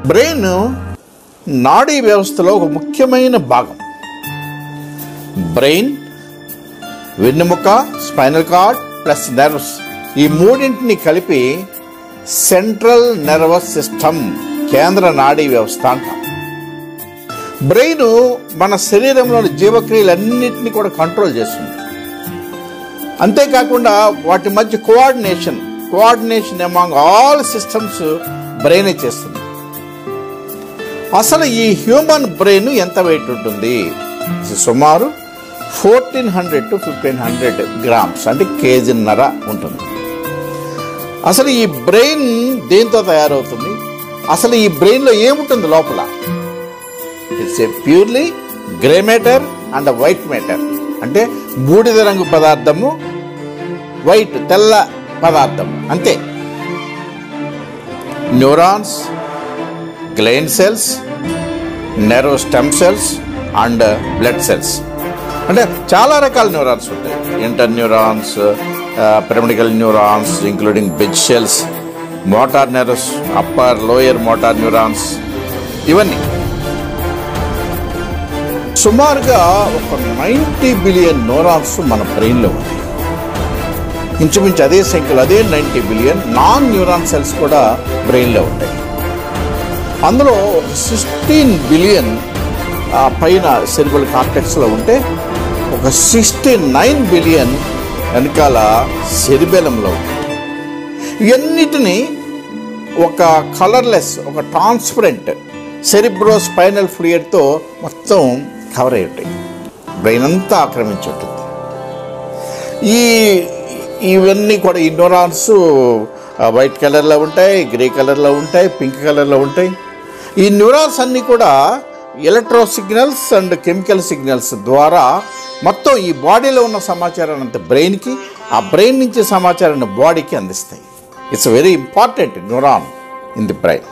Brain నాడీ వ్యవస్థలో ఒక ముఖ్యమైన భాగం. బ్రెయిన్, వెన్నెముక, స్పైనల్ కార్డ్ ప్లస్ నర్వ్స్, ఈ మూడింటిని కలిపి సెంట్రల్ నర్వస్ సిస్టమ్, కేంద్ర నాడీ వ్యవస్థ అంటాం. బ్రెయిన్ మన శరీరంలోని జీవక్రియలన్నింటినీ కూడా కంట్రోల్ చేస్తుంది. అంతేకాకుండా వాటి మధ్య కోఆర్డినేషన్ అమాంగ్ ఆల్ సిస్టమ్స్ బ్రెయినే చేస్తుంది. అసలు ఈ హ్యూమన్ బ్రెయిన్ ఎంత వెయిట్ ఉంటుంది? సుమారు 1400 to 1500 గ్రామ్స్, అంటే కేజీన్నర ఉంటుంది. అసలు ఈ బ్రెయిన్ దేంతో తయారవుతుంది? అసలు ఈ బ్రెయిన్లో ఏముంటుంది లోపల? It's a purely grey matter and white matter, అంటే బూడిద రంగు పదార్థము, వైట్ తెల్ల పదార్థము, అంతే. Neurons, glial cells, nerve stem cells and blood cells, అంటే చాలా రకాల న్యూరాన్స్ ఉంటాయి. Inter neurons, pyramidical neurons including bed cells, motor nerves, upper lower motor neurons, ఇవన్నీ. సుమారుగా ఒక 90 బిలియన్ న్యూరాన్స్ మన బ్రెయిన్లో ఉన్నాయి. ఇంచుమించు అదే సంఖ్యలో, అదే 90 బిలియన్ నాన్ న్యూరాన్ సెల్స్ కూడా బ్రెయిన్లో ఉంటాయి. అందులో 16 బిలియన్ పైన సెరిబ్రల్ కార్టెక్స్లో ఉంటే, ఒక 69 బిలియన్ వెనకాల సెరిబెలంలో ఉంది. ఇవన్నిటినీ ఒక కలర్లెస్, ఒక ట్రాన్స్పరెంట్ సెరిబ్రో స్పైనల్ ఫ్లూయిడ్తో మొత్తం కవర్ అయి ఉంటాయి. బ్రెయిన్ అంతా ఆక్రమించి ఉంటుంది. ఇవన్నీ కూడా ఈ న్యూరాన్స్ వైట్ కలర్లో ఉంటాయి, గ్రే కలర్లో ఉంటాయి, పింక్ కలర్లో ఉంటాయి. ఈ న్యూరాన్స్ అన్నీ కూడా electro signals and chemical signals ద్వారా మొత్తం ఈ బాడీలో ఉన్న సమాచారాన్ని అంతా బ్రెయిన్కి, ఆ బ్రెయిన్ నుంచి సమాచారాన్ని బాడీకి అందిస్తాయి. It's very important neuron in the brain.